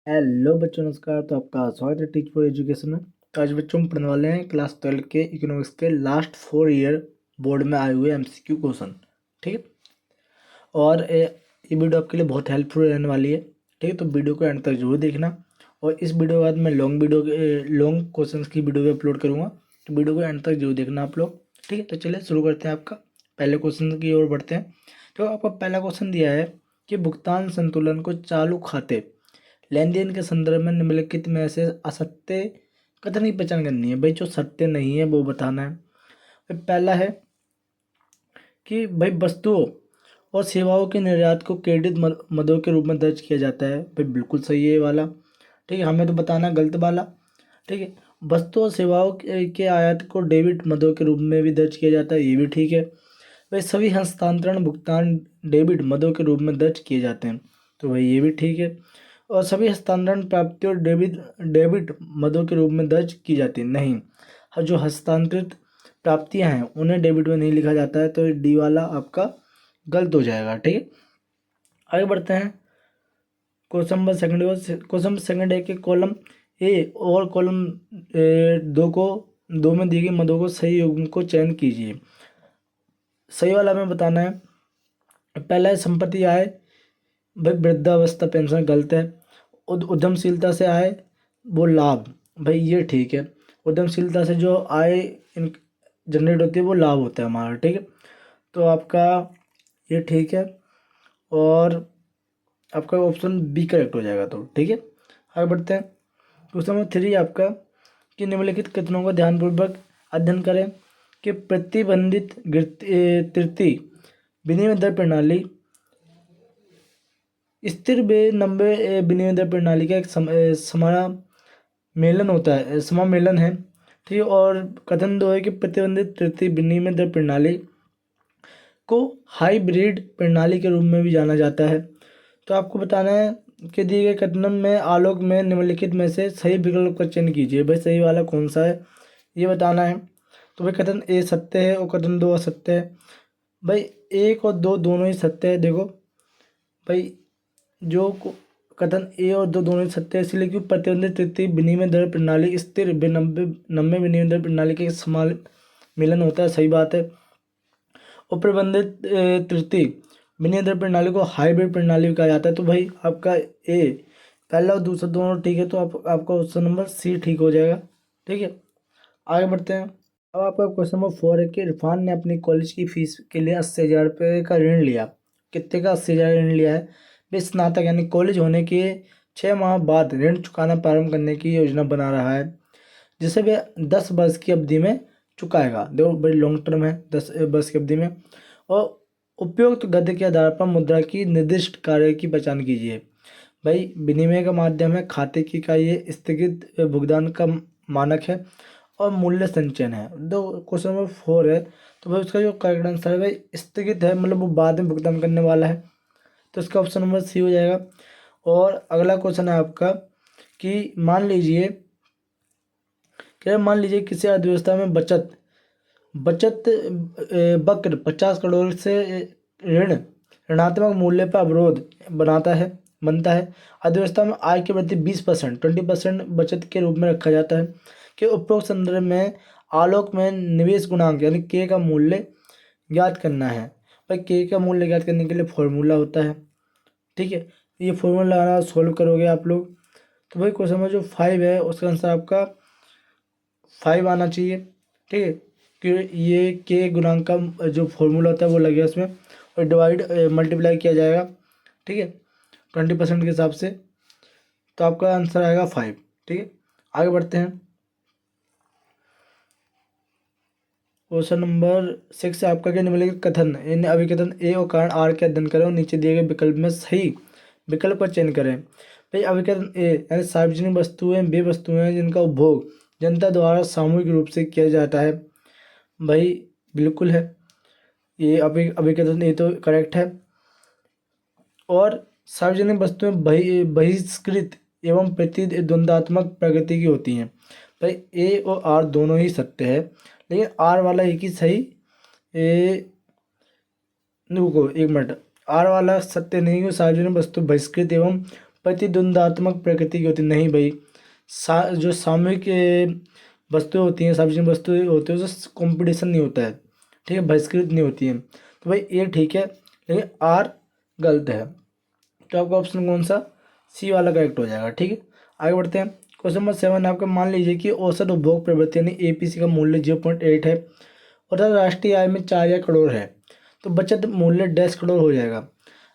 Hello बच्चों, नमस्कार। तो आपका स्वागत है टीच फॉर एजुकेशन में। तो आज बच्चों हम पढ़ने वाले हैं क्लास 12 के इकोनॉमिक्स के लास्ट 4 ईयर बोर्ड में आए हुए एमसीक्यू क्वेश्चन। ठीक है। और ये वीडियो आपके लिए बहुत हेल्पफुल रहने वाली है। ठीक है, तो वीडियो को एंड तक जरूर देखना। और इस वीडियो के बाद मैं लॉन्ग क्वेश्चन की वीडियो भी अपलोड करूँगा, तो वीडियो को एंड तक जरूर देखना आप लोग। ठीक है, तो चलिए शुरू करते हैं। आपका पहले क्वेश्चन की ओर बढ़ते हैं। तो आपका पहला क्वेश्चन दिया है कि भुगतान संतुलन को चालू खाते लेन देन के संदर्भ में निम्नलिखित में से असत्य कथन की पहचान करनी है। भाई जो सत्य नहीं है वो बताना है। भाई पहला है कि भाई वस्तुओं और सेवाओं के निर्यात को क्रेडिट मदों के रूप में दर्ज किया जाता है। भाई बिल्कुल सही है ये वाला। ठीक है, हमें तो बताना है गलत वाला। ठीक है, वस्तु और सेवाओं के आयात को डेबिट मदों के रूप में भी दर्ज किया जाता है, ये भी ठीक है। भाई सभी हस्तांतरण भुगतान डेबिट मदों के रूप में दर्ज किए जाते हैं, तो भाई ये भी ठीक है। और सभी हस्तांतरण प्राप्तियों डेबिट डेबिट मदों के रूप में दर्ज की जाती है, नहीं। जो हस्तांतरित प्राप्तियां हैं उन्हें डेबिट में नहीं लिखा जाता है, तो डी वाला आपका गलत हो जाएगा। ठीक है, आगे बढ़ते हैं। क्वेश्चन नंबर सेकंड है कि कॉलम ए और कॉलम दो में दी गई मदों को सही युग्म को चयन कीजिए। सही वाला हमें बताना है। पहला है संपत्ति आय। भाई वृद्धावस्था पेंशन गलत है। उद्यमशीलता से आय वो लाभ, भाई ये ठीक है। उद्यमशीलता से जो आय जनरेट होती है वो लाभ होता है हमारा। ठीक है, तो आपका ये ठीक है। और आपका ऑप्शन बी करेक्ट हो जाएगा। तो ठीक है, आगे बढ़ते हैं। क्वेश्चन नंबर 3 आपका कि निम्नलिखित कथनों का ध्यानपूर्वक अध्ययन करें कि प्रतिबंधित तृतीय विनिमय दर प्रणाली स्थिर बेनम्बे विनिमय दर प्रणाली का एक समामेलन होता है, समामेलन है। ठीक है, और कथन 2 है कि प्रतिबंधित तृतीय विनिमय दर प्रणाली को हाइब्रिड प्रणाली के रूप में भी जाना जाता है। तो आपको बताना है कि दिए गए कथन में आलोक में निम्नलिखित में से सही विकल्प का चयन कीजिए। भाई सही वाला कौन सा है ये बताना है। तो भाई कथन ए सत्य है और कथन 2 असत्य है। भाई 1 और 2 दोनों ही सत्य है। देखो भाई जो कथन ए और 2 दोनों ही सत्य है, इसलिए कि प्रतिबंधित तृतीय विनिमय दर प्रणाली स्थिर नब्बे विनिमय दर प्रणाली के समान मिलन होता है, सही बात है। और प्रतिबंधित तृतीय विनिमय दर प्रणाली को हाइब्रिड प्रणाली कहा जाता है। तो भाई आपका ए पहला और दूसरा दोनों ठीक है, तो आपका ऑप्शन नंबर सी ठीक हो जाएगा। ठीक है, आगे बढ़ते हैं। अब आपका क्वेश्चन नंबर 4 है कि इरफान ने अपनी कॉलेज की फीस के लिए 80,000 रुपये का ऋण लिया। कितने का 80,000 ऋण लिया है? वे स्नातक यानी कॉलेज होने के 6 माह बाद ऋण चुकाना प्रारंभ करने की योजना बना रहा है, जिसे वे 10 वर्ष की अवधि में चुकाएगा। देखो बड़ी लॉन्ग टर्म है, 10 वर्ष की अवधि में। और उपयुक्त गद्य के आधार पर मुद्रा की निर्दिष्ट कार्य की पहचान कीजिए। भाई विनिमय का माध्यम है, खाते की इकाई है, स्थगित भुगतान का मानक है, और मूल्य संचयन है। दो क्वेश्चन नंबर 4 है, तो भाई उसका जो करेक्ट आंसर है भाई स्थगित है, मतलब वो बाद में भुगतान करने वाला है, तो इसका ऑप्शन नंबर सी हो जाएगा। और अगला क्वेश्चन है आपका कि मान लीजिए किसी अर्थव्यवस्था में बचत बचत वक्र 50 करोड़ से ऋणात्मक मूल्य पर अवरोध बनता है। अर्थव्यवस्था में आय की वृद्धि 20% 20% बचत के रूप में रखा जाता है। कि उपरोक्त संदर्भ में आलोक में निवेश गुणांक यानी के का मूल्य ज्ञात करना है। भाई के का मूल्य ज्ञात करने के लिए फॉर्मूला होता है। ठीक है, ये फॉर्मूला लगाना सोल्व करोगे आप लोग। तो भाई क्वेश्चन नंबर जो 5 है उसका आंसर आपका 5 आना चाहिए। ठीक है, कि ये के गुणांक का जो फॉर्मूला होता है वो लगेगा इसमें, और डिवाइड मल्टीप्लाई किया जाएगा। ठीक है, 20% के हिसाब से, तो आपका आंसर आएगा 5। ठीक है, आगे बढ़ते हैं। क्वेश्चन नंबर 6 है आपका कि निम्नलिखित कथन इन अभिकथन ए और कारण आर के अध्ययन करें और नीचे दिए गए विकल्प में सही विकल्प का चयन करें। भाई अभिकथन ए यानी सार्वजनिक वस्तुएं वे वस्तुएं हैं जिनका उपभोग जनता द्वारा सामूहिक रूप से किया जाता है। भाई बिल्कुल है, ये अभिकथन ए तो करेक्ट है। और सार्वजनिक वस्तुएं बहिष्कृत एवं प्रतिद्वंदात्मक प्रकृति की होती हैं। भाई ए और आर दोनों ही सत्य है, लेकिन आर वाला एक ही सही। ए रुको एक मिनट, आर वाला सत्य नहीं है। सार्वजनिक वस्तु बहिष्कृत एवं प्रतिद्वंदात्मक प्रकृति की होती नहीं भाई। जो सामूहिक वस्तुएं होती हैं, सार्वजनिक वस्तुएं होती हैं, उससे कंपटीशन नहीं होता है, ठीक है, बहिष्कृत नहीं होती है। तो भाई ए ठीक है, लेकिन आर गलत है। तो आपका ऑप्शन कौन सा, सी वाला करेक्ट हो जाएगा। ठीक है, आगे बढ़ते हैं। क्वेश्चन नंबर 7 आपका, मान लीजिए कि औसत उपभोग प्रवृत्ति यानी एपीसी का मूल्य 0.8 है और राष्ट्रीय आय में 4,000 करोड़ है, तो बचत मूल्य 10 करोड़ हो जाएगा।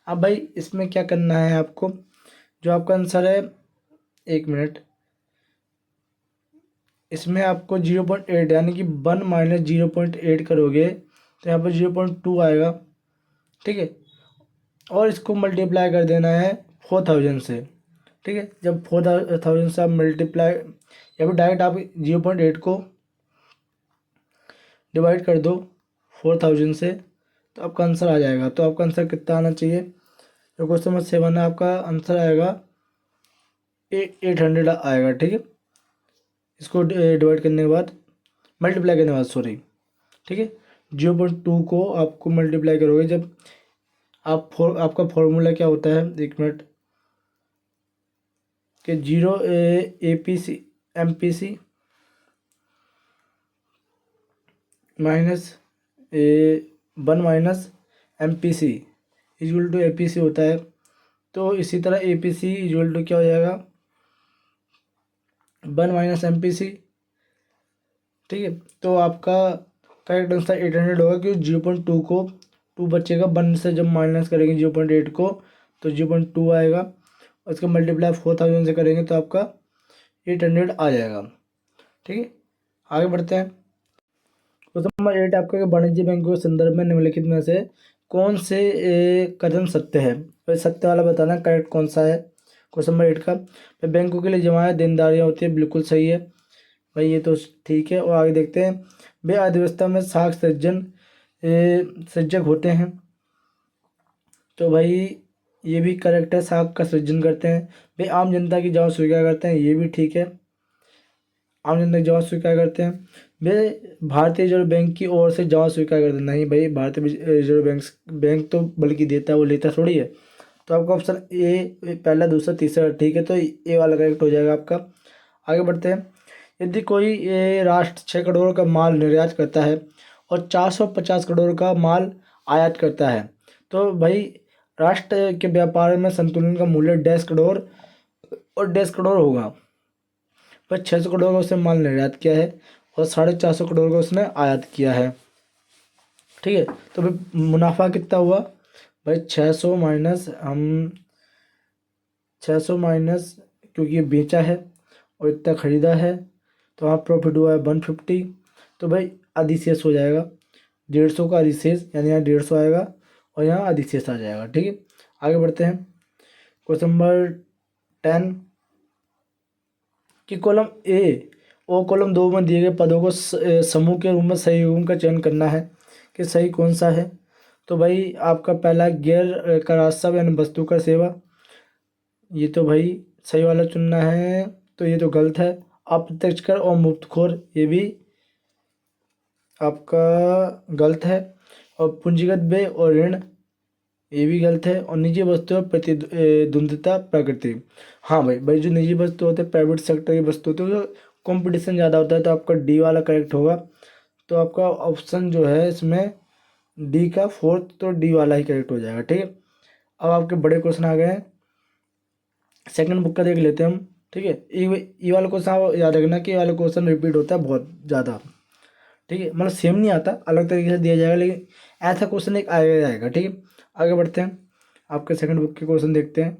अब भाई इसमें क्या करना है आपको, जो आपका आंसर है, 1 मिनट, इसमें आपको 0.8 यानी कि 1 माइनस 0.8 करोगे तो यहाँ पर 0.2 आएगा। ठीक है, और इसको मल्टीप्लाई कर देना है 4,000 से। ठीक है, जब 4,000 से आप मल्टीप्लाई या फिर डायरेक्ट आप 0.8 को डिवाइड कर दो 4,000 से, तो आपका आंसर आ जाएगा। तो आपका आंसर कितना आना चाहिए, जो क्वेश्चन नंबर 7 है, आपका आंसर आएगा 800 आएगा। ठीक है, इसको डिवाइड करने के बाद, मल्टीप्लाई करने के बाद, सॉरी। ठीक है, 0.2 को आपको मल्टीप्लाई करोगे जब आपका फॉर्मूला क्या होता है, 1 मिनट, कि 0 APC MPC minus 1 minus MPC equal to APC होता है। तो इसी तरह APC इक्वल टू क्या हो जाएगा, 1 माइनस MPC। ठीक है, तो आपका करेक्ट आंसर 800 होगा, क्योंकि 0.2 को 2 बचेगा, 1 से जब माइनस करेंगे 0.8 को तो 0.2 आएगा, उसका मल्टीप्लाई 4,000 से करेंगे तो आपका 800 आ जाएगा। ठीक है, आगे बढ़ते हैं। क्वेश्चन नंबर 8 आपका, वाणिज्य बैंकों के संदर्भ में निम्नलिखित में से कौन से कथन सत्य है, तो सत्य वाला बताना करेक्ट कौन सा है। क्वेश्चन नंबर 8 का, बैंकों के लिए जमाएं देनदारियां होती है, बिल्कुल सही है भाई, ये तो ठीक है। और आगे देखते हैं, वे अर्थव्यवस्था में साख सृजक होते हैं, तो भाई ये भी करेक्ट है, साख का सृजन करते हैं। वे आम जनता की जमा स्वीकार करते हैं, ये भी ठीक है, आम जनता की जमा स्वीकार करते हैं। वे भारतीय रिजर्व बैंक की ओर से जमा स्वीकार करते हैं, नहीं भाई, भारतीय रिजर्व बैंक तो बल्कि देता है, वो लेता थोड़ी है। तो आपका ऑप्शन ए पहला, दूसरा, तीसरा ठीक है, तो ए वाला करेक्ट हो जाएगा आपका। आगे बढ़ते हैं। यदि कोई राष्ट्र 6 करोड़ का माल निर्यात करता है और 450 करोड़ का माल आयात करता है, तो भाई राष्ट्र के व्यापार में संतुलन का मूल्य 1.5 करोड़ और 1.5 करोड़ होगा। पर 600 करोड़ का उसने माल निर्यात किया है और 450 करोड़ का उसने आयात किया है। ठीक है, तो भाई मुनाफा कितना हुआ भाई, 600 माइनस, हम 600 माइनस, क्योंकि ये बेचा है और इतना खरीदा है, तो वहाँ प्रॉफिट हुआ है 150। तो भाई अधिशेष हो जाएगा 150 का अधिशेष, यानी यहाँ 150 आएगा और यहाँ अधिशेष आ जाएगा। ठीक है, आगे बढ़ते हैं। क्वेश्चन नंबर 10 कि कॉलम ए और कॉलम 2 में दिए गए पदों को समूह के रूप में सही युग्म का चयन करना है, कि सही कौन सा है। तो भाई आपका पहला गैर का रास्ता यानी वस्तु का सेवा, ये तो भाई सही वाला चुनना है, तो ये तो गलत है। अप्रत्यक्ष कर और मुफ्तखोर, ये भी आपका गलत है। और पूंजीगत व्यय और ऋण, ये भी गलत है। और निजी वस्तु और प्रतिद्वंद्विता प्रकृति, हाँ भाई भाई जो निजी वस्तु होते हैं, प्राइवेट सेक्टर की वस्तु होती है, तो कंपटीशन ज़्यादा होता है, तो आपका डी वाला करेक्ट होगा। तो आपका ऑप्शन जो है इसमें डी का फोर्थ, तो डी वाला ही करेक्ट हो जाएगा। ठीक है, अब आपके बड़े क्वेश्चन आ गए हैं, सेकंड बुक का देख लेते हैं हम। ठीक है, ये वाला क्वेश्चन आप याद रखना कि ये वाला क्वेश्चन रिपीट होता है बहुत ज़्यादा। ठीक है, मतलब सेम नहीं आता, अलग तरीके से दिया जाएगा, लेकिन ऐसा क्वेश्चन एक आएगा जाएगा। ठीक है, आगे बढ़ते हैं, आपके सेकंड बुक के क्वेश्चन देखते हैं।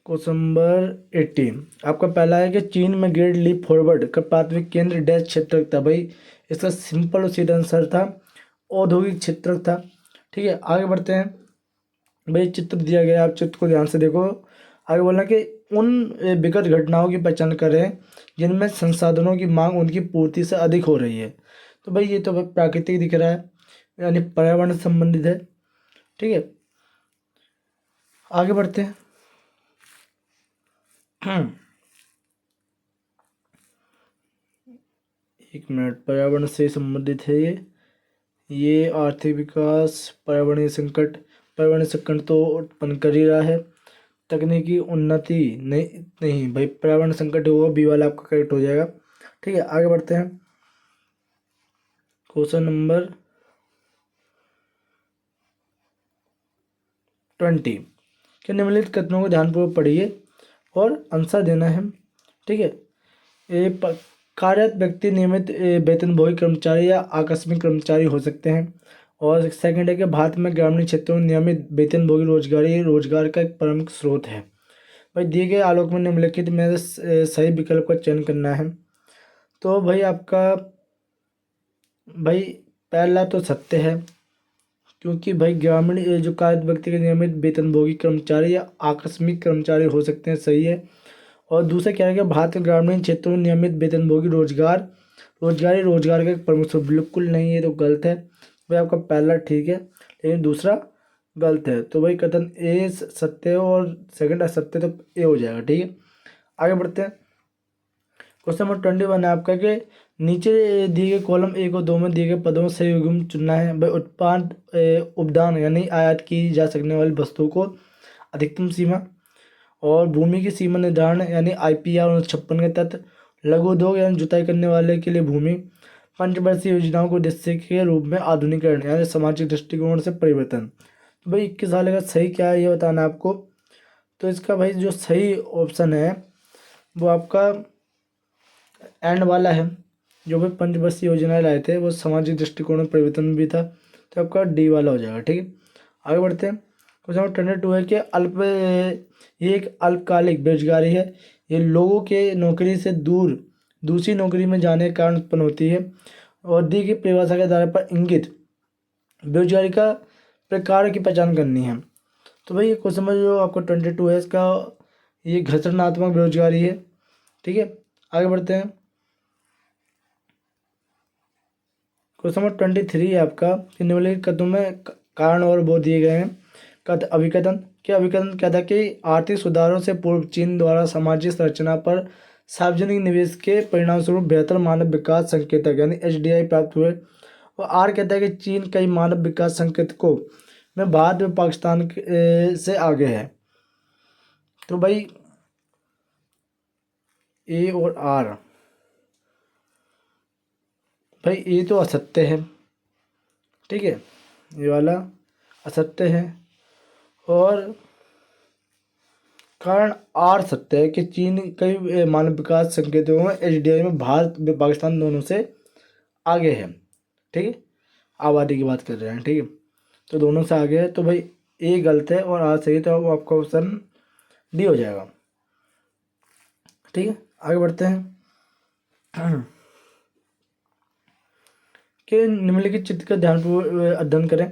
क्वेश्चन नंबर 18 आपका पहला है कि चीन में ग्रेट लीप फॉरवर्ड का प्राथमिक केंद्र डैश क्षेत्र था। भाई इसका सिंपल और सीधा आंसर था औद्योगिक क्षेत्र था। ठीक है, आगे बढ़ते हैं। भाई चित्र दिया गया है, आप चित्र को ध्यान से देखो। आगे बोलना कि उन विकट घटनाओं की पहचान करें जिनमें संसाधनों की मांग उनकी पूर्ति से अधिक हो रही है। तो भाई ये तो भाई प्राकृतिक दिख रहा है, यानी पर्यावरण से संबंधित है। ठीक है, आगे बढ़ते हैं। 1 मिनट, पर्यावरण से संबंधित है ये आर्थिक विकास, पर्यावरणीय संकट, पर्यावरण संकट तो उत्पन्न कर ही रहा है। तकनीकी उन्नति नहीं नहीं भाई, पर्यावरण संकट होगा, बी वाला आपका करेक्ट हो जाएगा। ठीक है, आगे बढ़ते हैं। क्वेश्चन नंबर 20 के निम्नलिखित कथनों को ध्यानपूर्वक पढ़िए और आंसर देना है। ठीक है, कार्यरत व्यक्ति नियमित वेतनभोगी कर्मचारी या आकस्मिक कर्मचारी हो सकते हैं। और सेकंड है कि भारत में ग्रामीण क्षेत्रों में नियमित वेतनभोगी रोजगार का एक प्रमुख स्रोत है। भाई दिए गए आलोक में निम्नलिखित में से सही विकल्प का चयन करना है। तो भाई आपका भाई पहला तो सत्य है, क्योंकि भाई ग्रामीण जो कार्यरत व्यक्ति के नियमित वेतनभोगी कर्मचारी या आकस्मिक कर्मचारी हो सकते हैं, सही है। और दूसरा क्या है कि भारत के ग्रामीण क्षेत्रों में नियमित वेतनभोगी रोजगार का एक प्रमुख स्रोत, बिल्कुल नहीं, ये तो गलत है। भाई आपका पहला ठीक है, लेकिन दूसरा गलत है। तो भाई कथन ए सत्य है और सेकंड असत्य, तो ए हो जाएगा। ठीक है, आगे बढ़ते हैं। क्वेश्चन नंबर 21 है आपका कि नीचे दिए गए कॉलम 1 और 2 में दिए गए पदों में सही युग्म चुनना है। भाई उपदान यानी आयात की जा सकने वाली वस्तुओं को अधिकतम सीमा, और भूमि की सीमा निर्धारण यानी IPR 1956 के तहत, लघु उद्योग यानी जुताई करने वाले के लिए भूमि, पंचवर्षीय योजनाओं को दृश्य के रूप में आधुनिकीकरण यानी सामाजिक दृष्टिकोण से परिवर्तन। तो भाई 21 साल का सही क्या है ये बताना है आपको। तो इसका भाई जो सही ऑप्शन है वो आपका एंड वाला है। जो भी पंचवर्षीय योजनाएं लाए थे वो सामाजिक दृष्टिकोण में परिवर्तन भी था, तो आपका डी वाला हो जाएगा। ठीक है, आगे बढ़ते हैं। क्वेश्चन नंबर 22 है कि ये एक अल्पकालिक बेरोजगारी है। ये लोगों के नौकरी से दूसरी नौकरी में जाने के कारण उत्पन्न होती है और दी गई परिभाषा के आधार पर इंगित बेरोजगारी का प्रकार की पहचान करनी है। तो भाई ये क्वेश्चन नंबर जो आपको 22 है इसका ये घर्षणात्मक बेरोजगारी है। ठीक है, आगे बढ़ते हैं। क्वेश्चन नंबर 23 है आपका कि निम्नलिखित कथनों में कारण और वो दिए गए हैं। अभिकथन क्या था कि आर्थिक सुधारों से पूर्व चीन द्वारा सामाजिक संरचना पर सार्वजनिक निवेश के परिणामस्वरूप बेहतर मानव विकास संकेतक यानी HDI प्राप्त हुए। और आर कहता है कि चीन कई मानव विकास संकेतकों में भारत में पाकिस्तान से आगे है। तो भाई ए और आर, भाई ये तो असत्य है। ठीक है, ये वाला असत्य है और कारण आर सत्य है कि चीन कई मानव विकास संकेतों में HDI में भारत पाकिस्तान दोनों से आगे है। ठीक है, आबादी की बात कर रहे हैं। ठीक है, तो दोनों से आगे है। तो भाई ए गलत है और आर सही, तो आपका ऑप्शन डी हो जाएगा। ठीक है, आगे बढ़ते हैं कि निम्नलिखित चित्र का ध्यानपूर्वक अध्ययन करें।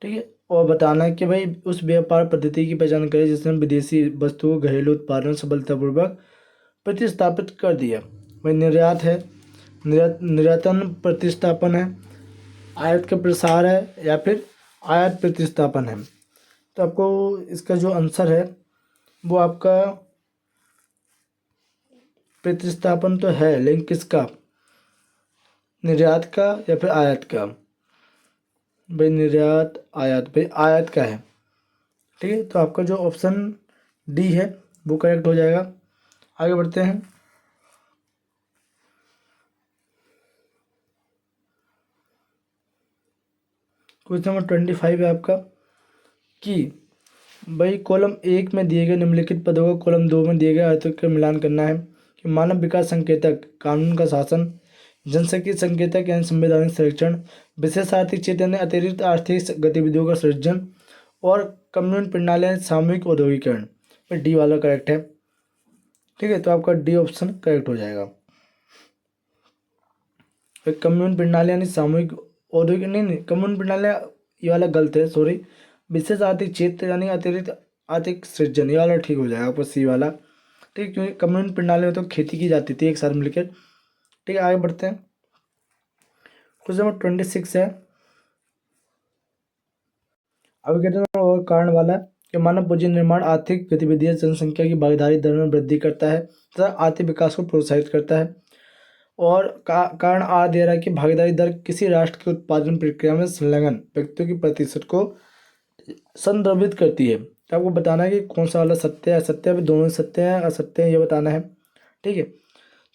ठीक है, और बताना है कि भाई उस व्यापार पद्धति की पहचान करें जिसने विदेशी वस्तुओं घरेलू उत्पादन सफलतापूर्वक प्रतिस्थापित कर दिया। भाई निर्यात है, निर्यातन प्रतिस्थापन है, आयात का प्रसार है, या फिर आयात प्रतिस्थापन है। तो आपको इसका जो आंसर है वो आपका प्रतिस्थापन तो है, लेकिन किसका, निर्यात का या फिर आयात का। भाई निर्यात आयात, भाई आयात का है। ठीक है, तो आपका जो ऑप्शन डी है वो करेक्ट हो जाएगा। आगे बढ़ते हैं। क्वेश्चन नंबर 25 है आपका कि भाई कॉलम 1 में दिए गए निम्नलिखित पदों को कॉलम 2 में दिए गए अर्थों का मिलान करना है। कि मानव विकास संकेतक, कानून का शासन, जनसांख्यिकी संकेतक यानी संवैधानिक संरक्षण, विशेष आर्थिक क्षेत्र यानी अतिरिक्त आर्थिक गतिविधियों का सृजन, और कम्युनिटी प्रणाली यानी सामूहिक औद्योगिकरण। पर डी वाला करेक्ट है। ठीक है, तो आपका डी ऑप्शन करेक्ट हो जाएगा। कम्युनिटी प्रणाली यानी सामूहिक औद्योगिक, नहीं कम्युनिटी प्रणाली ये वाला गलत है, सॉरी। विशेष आर्थिक क्षेत्र यानी अतिरिक्त आर्थिक सृजन, ये वाला ठीक हो जाएगा आपको, सी वाला। ठीक, क्योंकि कम्युनिटी प्रणाली में तो खेती की जाती थी एक साथ मिलकर। ठीक है, आगे बढ़ते हैं। क्वेश्चन नंबर 26 है, अभी कहते हैं और कारण वाला कि मानव पूंजी निर्माण आर्थिक गतिविधियां जनसंख्या की भागीदारी दर में वृद्धि करता है तथा आर्थिक विकास को प्रोत्साहित करता है। और कारण आ दे रहा है कि भागीदारी दर किसी राष्ट्र के उत्पादन प्रक्रिया में संलग्न व्यक्तियों के प्रतिशत को संदर्भित करती है। तो आपको बताना है कि कौन सा वाला सत्य है, असत्य है, दोनों सत्य हैं असत्य हैं, ये बताना है। ठीक है,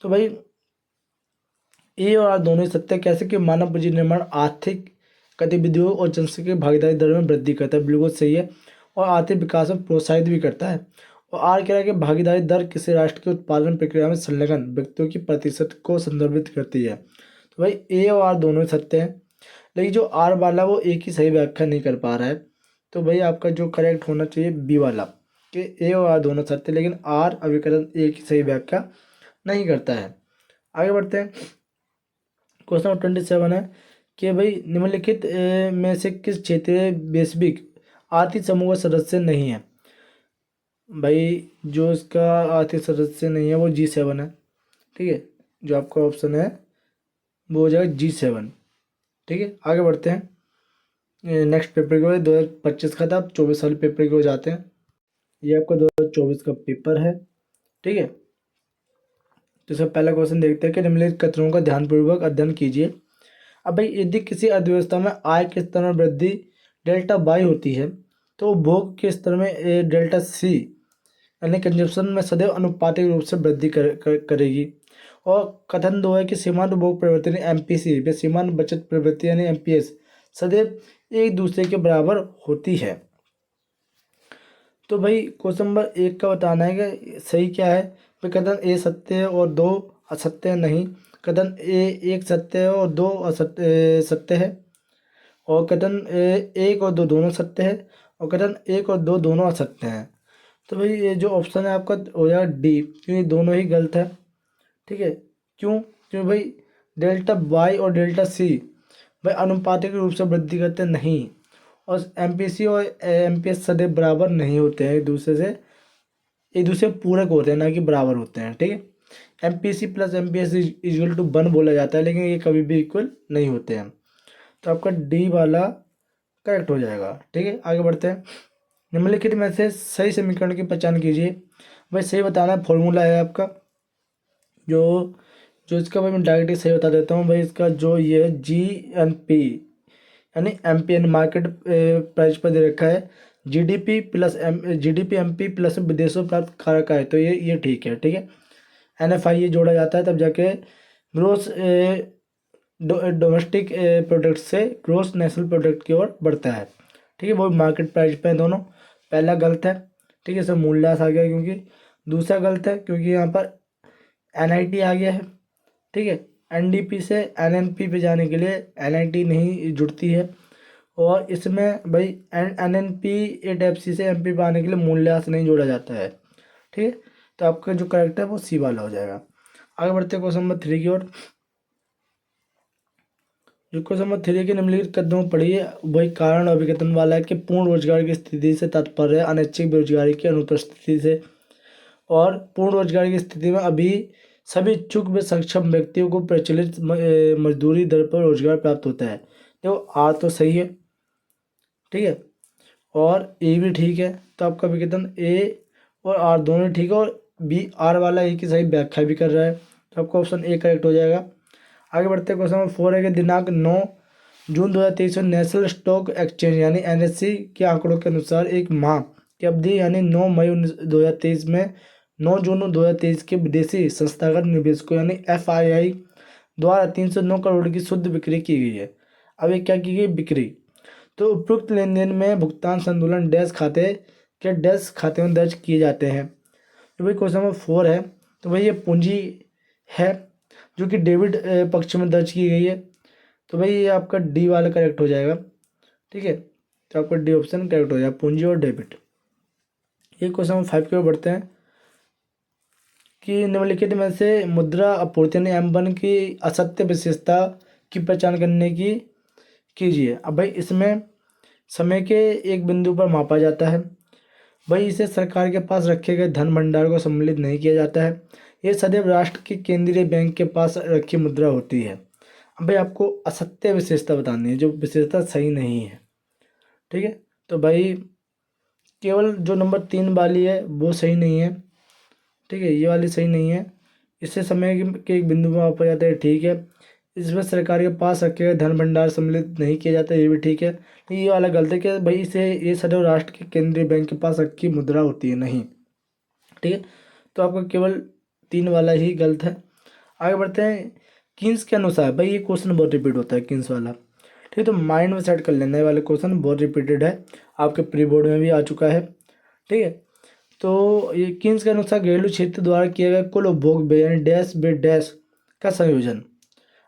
तो भाई ए और आर दोनों ही सत्य है। कैसे कि मानव पूंजी निर्माण आर्थिक गतिविधियों और जनसंख्या की भागीदारी दर में वृद्धि करता है, बिल्कुल सही है, और आर्थिक विकास में प्रोत्साहित भी करता है। और आर कह रहा है कि भागीदारी दर किसी राष्ट्र की उत्पादन प्रक्रिया में संलग्न व्यक्तियों की प्रतिशत को संदर्भित करती है। तो भाई ए और आर दोनों ही सत्य हैं, लेकिन जो आर वाला वो एक ही सही व्याख्या नहीं कर पा रहा है। तो भाई आपका जो करेक्ट होना चाहिए बी वाला, कि ए और आर दोनों सत्य, लेकिन आर अभिकरण एक ही सही व्याख्या नहीं करता है। आगे बढ़ते हैं। क्वेश्चन नंबर 27 है कि भाई निम्नलिखित में से किस क्षेत्रीय वैश्विक आर्थिक समूह का सदस्य नहीं है। भाई जो इसका आर्थिक सदस्य नहीं है वो G7 है। ठीक है, जो आपका ऑप्शन है वो हो जाएगा G7। ठीक है, आगे बढ़ते हैं नेक्स्ट पेपर की ओर। 2025 का था, अब 24 साल पेपर की ओर जाते हैं। ये आपका 2024 का पेपर है। ठीक है, तो इसका पहला क्वेश्चन देखते हैं कि निम्नलिखित कथनों का ध्यानपूर्वक अध्ययन कीजिए। अब भाई यदि किसी अर्थव्यवस्था में आय के स्तर में वृद्धि डेल्टा वाई होती है तो उपभोग के स्तर में डेल्टा सी यानी कंजप्शन में सदैव अनुपातिक रूप से वृद्धि करेगी। और कथन 2 है कि सीमांत उपभोग प्रवृत्ति यानी एमपीसी व सीमांत बचत प्रवृत्ति यानी एमपीएस सदैव एक दूसरे के बराबर होती है। तो भाई क्वेश्चन नंबर 1 का बताना है कि सही क्या है। भाई कथन ए सत्य है और 2 असत्य नहीं। कथन ए 1 सत्य है और 2 असत्य सत्य है। और कथन 1 और 2 दोनों सत्य है, और कथन 1 और 2 दोनों असत्य हैं। तो भाई ये जो ऑप्शन है आपका हो जाएगा डी, क्योंकि दोनों ही गलत है। ठीक है, क्यों भाई डेल्टा वाई और डेल्टा सी भाई अनुपातिक रूप से वृद्धि करते नहीं, और एमपीसी और एमपीएस सदैव बराबर नहीं होते हैं, एक दूसरे पूरक होते हैं, ना कि बराबर होते हैं। ठीक है, MPC plus MPS equal to 1 बोला जाता है, लेकिन ये कभी भी इक्वल नहीं होते हैं। तो आपका डी वाला करेक्ट हो जाएगा। ठीक है, आगे बढ़ते हैं। निम्नलिखित में से सही समीकरण की पहचान कीजिए। भाई सही बताना है, फॉर्मूला है आपका जो जो इसका भाई मैं डायरेक्टली सही बता देता हूँ। भाई इसका जो ये है GNP यानी एमपीएन मार्केट प्राइस पर दे रखा है, जीडीपी एमपी प्लस विदेशों प्राप्त कारक है, तो ये ठीक है। ठीक है, NFI ये जोड़ा जाता है तब जाके ग्रोस डोमेस्टिक प्रोडक्ट से ग्रोस नेशनल प्रोडक्ट की ओर बढ़ता है। ठीक है, वो मार्केट प्राइस पे है दोनों। पहला गलत है, ठीक है, इसमें मूल्यह्रास आ गया क्योंकि। दूसरा गलत है क्योंकि यहाँ पर NIT आ गया है। ठीक है, NDP से NNP पे जाने के लिए NIT नहीं जुड़ती है, और इसमें भाई NNP 8FC से MP पे आने के लिए मूल्यह्रास नहीं जोड़ा जाता है। ठीक है, तो आपका जो करेक्ट है वो सी वाला हो जाएगा। आगे बढ़ते हैं क्वेश्चन नंबर 3 की ओर। जो क्वेश्चन नंबर 3 के निम्नलिखित कदमों पढ़िए। वही कारण अभिकथन वाला है कि पूर्ण रोजगार की स्थिति से तात्पर्य अनैच्छिक बेरोजगारी की अनुपस्थिति से, और पूर्ण रोजगार की स्थिति में अभी सभी इच्छुक व सक्षम व्यक्तियों को प्रचलित मजदूरी दर पर रोजगार प्राप्त होता है। देखो आर तो सही है, ठीक है, और ए भी ठीक है, तो आपका विकेतन ए और आर दोनों ठीक है, और बी आर वाला ए की सही व्याख्या भी कर रहा है, तो आपका ऑप्शन ए करेक्ट हो जाएगा। आगे बढ़ते हैं, क्वेश्चन नंबर 4 है कि दिनांक 9 जून 2023 में नेशनल स्टॉक एक्सचेंज यानी NSE के आंकड़ों के अनुसार एक माह की अवधि यानी 9 मई 2023 में 9 जून 2023 के विदेशी संस्थागत निवेशकों यानी FII द्वारा 309 करोड़ की शुद्ध बिक्री की गई है। अब ये क्या की गई बिक्री, तो उपरोक्त लेन देन में भुगतान संतुलन डैश खाते के डैश खाते में दर्ज किए जाते हैं। तो भाई क्वेश्चन नंबर 4 है, तो भाई ये पूंजी है जो कि डेबिट पक्ष में दर्ज की गई है, तो भाई ये आपका डी वाला करेक्ट हो जाएगा। ठीक है, तो आपका डी ऑप्शन करेक्ट हो जाएगा, पूंजी और डेबिट। ये क्वेश्चन नंबर 5 की ओर बढ़ते हैं कि निम्नलिखित में से मुद्रा आपूर्ति यानी M1 की असत्य विशेषता की पहचान करने की कीजिए। अब भाई इसमें समय के एक बिंदु पर मापा जाता है, भाई इसे सरकार के पास रखे गए धन भंडार को सम्मिलित नहीं किया जाता है, यह सदैव राष्ट्र के केंद्रीय बैंक के पास रखी मुद्रा होती है। अब भाई आपको असत्य विशेषता बतानी है, जो विशेषता सही नहीं है। ठीक है, तो भाई केवल जो नंबर 3 वाली है वो सही नहीं है। ठीक है, ये वाली सही नहीं है, इससे समय के एक बिंदु में मापा जाता है, ठीक है। इसमें सरकार के पास रखे गए धन भंडार सम्मिलित नहीं किया जाता, ये भी ठीक है। लेकिन ये वाला गलत है कि भाई इसे ये सदैव राष्ट्र के केंद्रीय बैंक के पास रखी मुद्रा होती है, नहीं। ठीक है, तो आपका केवल 3 वाला ही गलत है। आगे बढ़ते हैं। किन्स के अनुसार, भाई ये क्वेश्चन बहुत रिपीट होता है किन्स वाला। ठीक है, तो माइंड में सेट कर लेना, ये वाले क्वेश्चन बहुत रिपीटेड है, आपके प्री बोर्ड में भी आ चुका है। ठीक है, तो ये किन्स के अनुसार घरेलू क्षेत्र द्वारा किया गया कुल उपभोग व्यय यानी डैश बे डैश का संयोजन।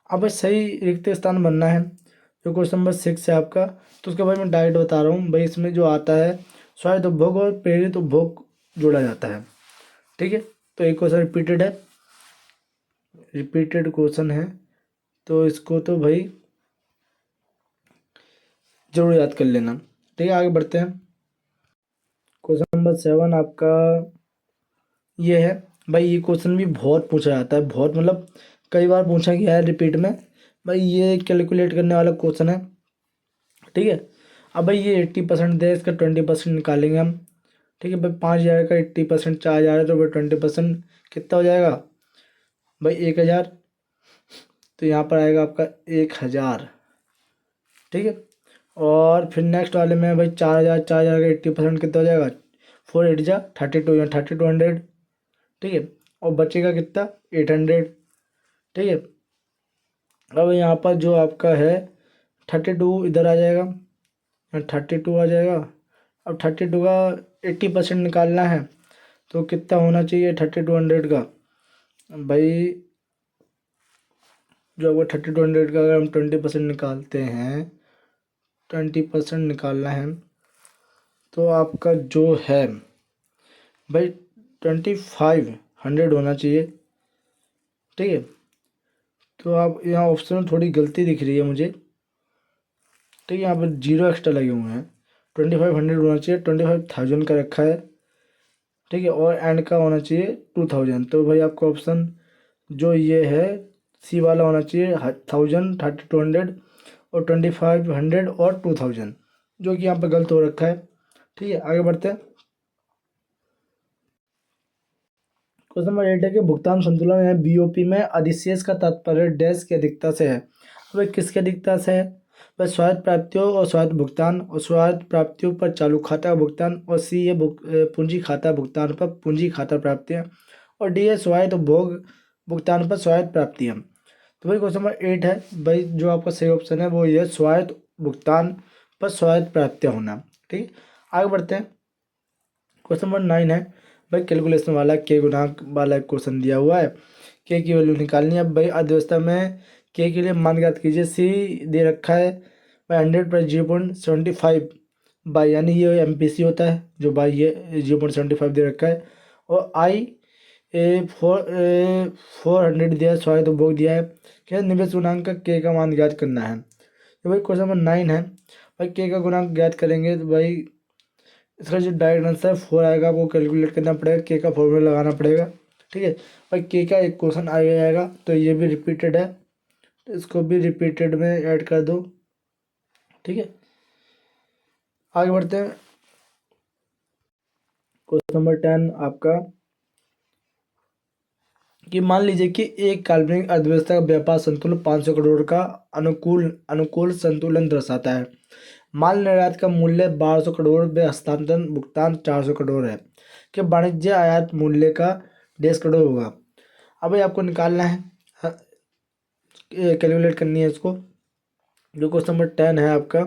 अब सही रिक्त स्थान बनना है, जो क्वेश्चन नंबर 6 है आपका। तो उसके बाद मैं डायरेक्ट बता रहा हूँ भाई, इसमें जो आता है स्वायत्त उपभोग और प्रेरित उपभोग जोड़ा जाता है। ठीक है, तो एक क्वेश्चन रिपीटेड है, रिपीटेड क्वेश्चन है, तो इसको तो भाई जरूर याद कर लेना। ठीक है, आगे बढ़ते हैं। क्वेश्चन नंबर 7 आपका ये है, भाई ये क्वेश्चन भी बहुत पूछा जाता है, बहुत मतलब कई बार पूछा गया है रिपीट में। भाई ये कैलकुलेट करने वाला क्वेश्चन है। ठीक है, अब भाई ये 80% दे, इसका 20% निकालेंगे हम। ठीक है भाई, 5,000 का 80% 4,000 है, तो भाई 20% कितना हो जाएगा भाई 1,000। तो यहाँ पर आएगा आपका 1,000। ठीक है, और फिर नेक्स्ट वाले में भाई 4,000, 4,000 का 80% कितना हो जाएगा 4 8 जा 32 या 3200। ठीक है, और बचेगा कितना 800। ठीक है, अब यहाँ पर जो आपका है 32 इधर आ जाएगा, 32 आ जाएगा। अब 32 का 80% निकालना है, तो कितना होना चाहिए 3200 का भाई, जो आपका 3200 का अगर हम 20% निकालते हैं, 20% निकालना है, तो आपका जो है भाई 2500 होना चाहिए। ठीक है, तो आप यहाँ ऑप्शन में थोड़ी गलती दिख रही है मुझे। ठीक है, यहाँ पर 0 एक्स्ट्रा लगे हुए हैं, 2500 होना चाहिए, 25,000 का रखा है। ठीक है, और एंड का होना चाहिए 2000। तो भाई आपका ऑप्शन जो ये है सी वाला होना चाहिए, 1000, 3200 और 2500 और 2000, जो कि यहाँ पर गलत हो रखा है। ठीक है, आगे बढ़ते हैं। क्वेश्चन नंबर 8 है कि भुगतान संतुलन है बीओपी में अधिशेष का तात्पर्य डैश की अधिकता से है। वह किसकी अधिकता से है? वह स्वायत्त प्राप्तियों और स्वायत्त भुगतान और स्वायत्त प्राप्तियों पर चालू खाता का भुगतान, और सी है पूंजी खाता भुगतान पर पूंजी खाता प्राप्तियाँ, और डी है स्वायत्त उपभोग भुगतान पर स्वायत्त प्राप्तियाँ। तो भाई क्वेश्चन नंबर 8 है भाई, जो आपका सही ऑप्शन है वो ये स्वायत्त भुगतान पर स्वायत्त प्राप्तियाँ होना। ठीक, आगे बढ़ते हैं। क्वेश्चन नंबर 9 है भाई, कैलकुलेशन वाला के गुणांक वाला एक क्वेश्चन दिया हुआ है, के की वैल्यू निकालनी है। भाई अर्थव्यवस्था में के लिए मान ज्ञात कीजिए। सी दे रखा है भाई 100/0.75 बाई, यानी ये एमपीसी होता है जो बाई ये 0.75 दे रखा है, और आई 400 दिया है, स्वायत्त उपभोग दिया है। क्या निवेश गुणांक का के का मान ज्ञात करना है। तो भाई क्वेश्चन नंबर 9 है भाई, के का गुणांक ज्ञात करेंगे तो भाई इसका जो डायरेक्ट आंसर 4 आएगा, आपको कैलकुलेट करना पड़ेगा, के का फॉर्मूला लगाना पड़ेगा। ठीक है भाई, के का एक क्वेश्चन आ जाएगा, तो ये भी रिपीटेड है, तो इसको भी रिपीटेड में ऐड कर दो। ठीक है, आगे बढ़ते हैं। क्वेश्चन नंबर 10 आपका कि मान लीजिए कि एक काल्पनिक अर्थव्यवस्था का व्यापार संतुलन 500 करोड़ का अनुकूल अनुकूल संतुलन दर्शाता है। माल निर्यात का मूल्य 1200 करोड़ व हस्तांतरण भुगतान 400 करोड़ है, कि वाणिज्य आयात मूल्य का 1.5 करोड़ होगा। अब भाई आपको निकालना है, कैलकुलेट करनी है इसको, जो क्वेश्चन नंबर 10 है आपका।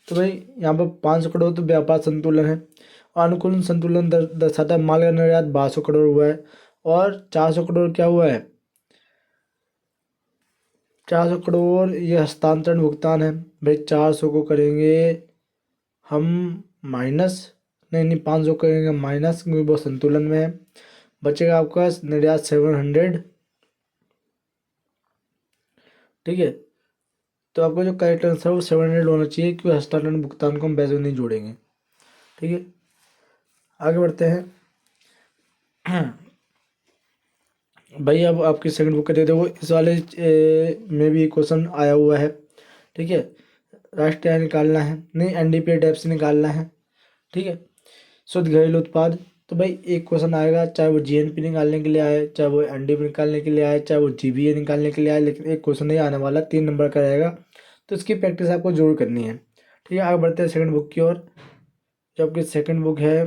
तो भाई यहाँ पर 500 करोड़ तो व्यापार संतुलन है, और अनुकूलन संतुलन दर्शाता है माल का निर्यात 1200 करोड़ हुआ है, और 400 करोड़ क्या हुआ है 400 करोड़ ये हस्तांतरण भुगतान है। भाई 400 को करेंगे हम माइनस, नहीं 500 करेंगे माइनस, क्योंकि वो संतुलन में है। बचेगा आपका निर्यात 700। ठीक है, तो आपका जो करेक्ट आंसर है वो 700 होना चाहिए, क्योंकि हस्तांतरण भुगतान को हम वैसे नहीं जोड़ेंगे। ठीक है, आगे बढ़ते हैं। भाई अब आपकी सेकंड बुक का दे दो, इस वाले में भी क्वेश्चन आया हुआ है। ठीक है, राष्ट्रीय आय निकालना है, नहीं एनडीपी टाइप से निकालना है। ठीक है, शुद्ध घरेलू उत्पाद तो भाई एक क्वेश्चन आएगा, चाहे वो जीएनपी निकालने के लिए आए, चाहे वो एनडीपी निकालने के लिए आए, चाहे वो जीबीए निकालने के लिए आए, लेकिन एक क्वेश्चन नहीं आने वाला, 3 नंबर का रहेगा। तो इसकी प्रैक्टिस आपको जरूर करनी है। ठीक है, आगे बढ़ते हैं सेकंड बुक की ओर। जो आपकी सेकंड बुक है,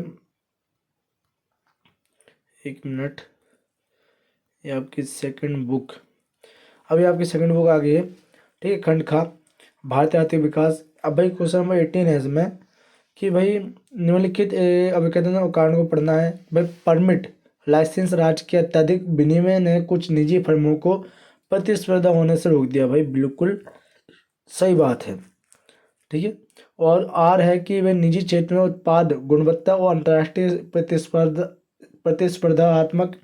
1 मिनट, ये आपकी सेकंड बुक, अभी आपकी सेकंड बुक आ गई है। ठीक है, खंड खा, भारतीय आर्थिक विकास। अब भाई क्वेश्चन नंबर 18 है इसमें कि भाई निम्नलिखित अभिकथन कारण को पढ़ना है। भाई परमिट लाइसेंस राज्य के अत्यधिक विनिमय ने कुछ निजी फर्मों को प्रतिस्पर्धा होने से रोक दिया। भाई बिल्कुल सही बात है। ठीक है, और आर है कि वे निजी क्षेत्र में उत्पाद गुणवत्ता और अंतर्राष्ट्रीय प्रतिस्पर्धात्मक